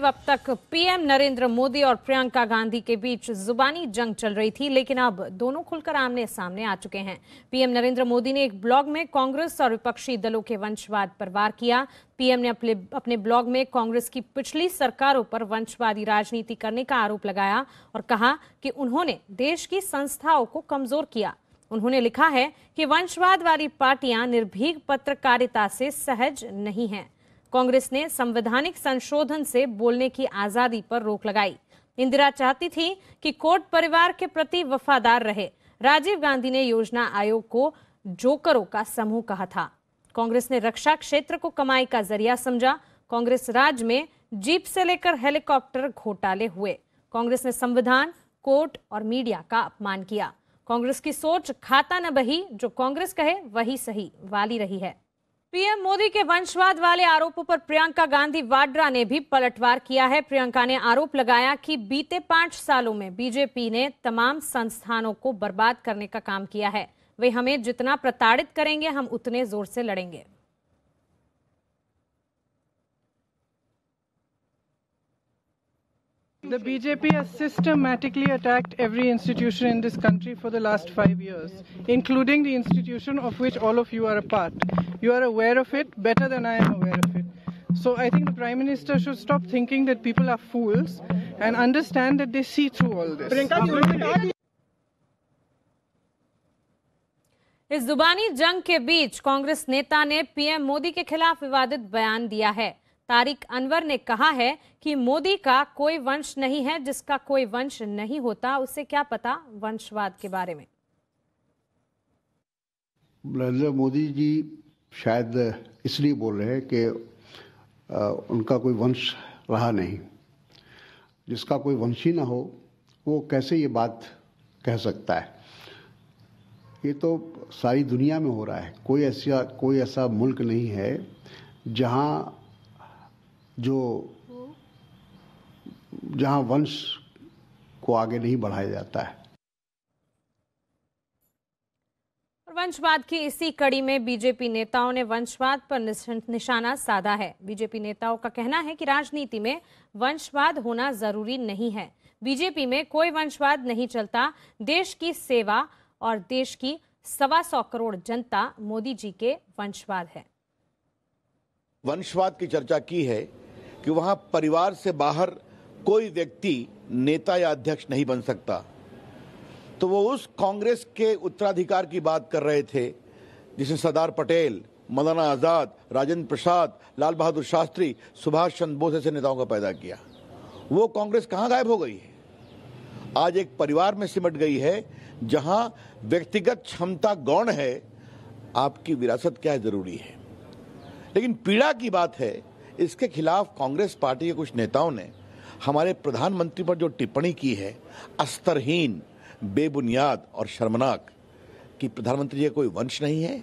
अब तक पीएम नरेंद्र मोदी और प्रियंका गांधी के बीच जुबानी जंग चल रही थी, लेकिन अब दोनों खुलकर आमने सामने आ चुके हैं। पीएम नरेंद्र मोदी ने एक ब्लॉग में कांग्रेस और विपक्षी दलों के वंशवाद पर वार किया। पीएम ने अपने ब्लॉग में कांग्रेस की पिछली सरकारों पर वंशवादी राजनीति करने का आरोप लगाया और कहा कि उन्होंने देश की संस्थाओं को कमजोर किया। उन्होंने लिखा है कि वंशवाद वाली पार्टियां निर्भीक पत्रकारिता से सहज नहीं हैं। कांग्रेस ने संवैधानिक संशोधन से बोलने की आजादी पर रोक लगाई। इंदिरा चाहती थी कि कोर्ट परिवार के प्रति वफादार रहे। राजीव गांधी ने योजना आयोग को जोकरों का समूह कहा था। कांग्रेस ने रक्षा क्षेत्र को कमाई का जरिया समझा। कांग्रेस राज में जीप से लेकर हेलीकॉप्टर घोटाले हुए। कांग्रेस ने संविधान, कोर्ट और मीडिया का अपमान किया। कांग्रेस की सोच खाता न बही, जो कांग्रेस कहे वही सही वाली रही है। पीएम मोदी के वंशवाद वाले आरोपों पर प्रियंका गांधी वाड्रा ने भी पलटवार किया है। प्रियंका ने आरोप लगाया कि बीते 5 सालों में बीजेपी ने तमाम संस्थानों को बर्बाद करने का काम किया है। वे हमें जितना प्रताड़ित करेंगे, हम उतने जोर से लड़ेंगे। The BJP has systematically attacked every institution in this country for the last 5 years, including the institution of which all of you are a part. You are aware of it better than I am aware of it. So I think the Prime Minister should stop thinking that people are fools and understand that they see through all this. इस जुबानी जंग के बीच कांग्रेस नेता ने PM Modi के खिलाफ विवादित बयान दिया है। तारिक अनवर ने कहा है कि मोदी का कोई वंश नहीं है, जिसका कोई वंश नहीं होता उसे क्या पता वंशवाद के बारे में। नरेंद्र मोदी जी शायद इसलिए बोल रहे हैं कि उनका कोई वंश रहा नहीं। जिसका कोई वंश ही ना हो वो कैसे ये बात कह सकता है। ये तो सारी दुनिया में हो रहा है। कोई ऐसा मुल्क नहीं है जहां वंश को आगे नहीं बढ़ाया जाता है। वंशवाद की इसी कड़ी में बीजेपी नेताओं ने वंशवाद पर निशाना साधा है। बीजेपी नेताओं का कहना है कि राजनीति में वंशवाद होना जरूरी नहीं है। बीजेपी में कोई वंशवाद नहीं चलता। देश की सेवा और देश की 125 करोड़ जनता मोदी जी के वंशवाद है। वंशवाद की चर्चा की है कि वहां परिवार से बाहर कोई व्यक्ति नेता या अध्यक्ष नहीं बन सकता, तो वो उस कांग्रेस के उत्तराधिकार की बात कर रहे थे जिसने सरदार पटेल, मौलाना आजाद, राजेंद्र प्रसाद, लाल बहादुर शास्त्री, सुभाष चंद्र बोस जैसे नेताओं को पैदा किया। वो कांग्रेस कहां गायब हो गई है? आज एक परिवार में सिमट गई है जहां व्यक्तिगत क्षमता गौण है, आपकी विरासत क्या जरूरी है। लेकिन पीड़ा की बात है, इसके खिलाफ कांग्रेस पार्टी के कुछ नेताओं ने हमारे प्रधानमंत्री पर जो टिप्पणी की है, अस्तरहीन, बेबुनियाद और शर्मनाक, कि प्रधानमंत्री जी कोई वंश नहीं है।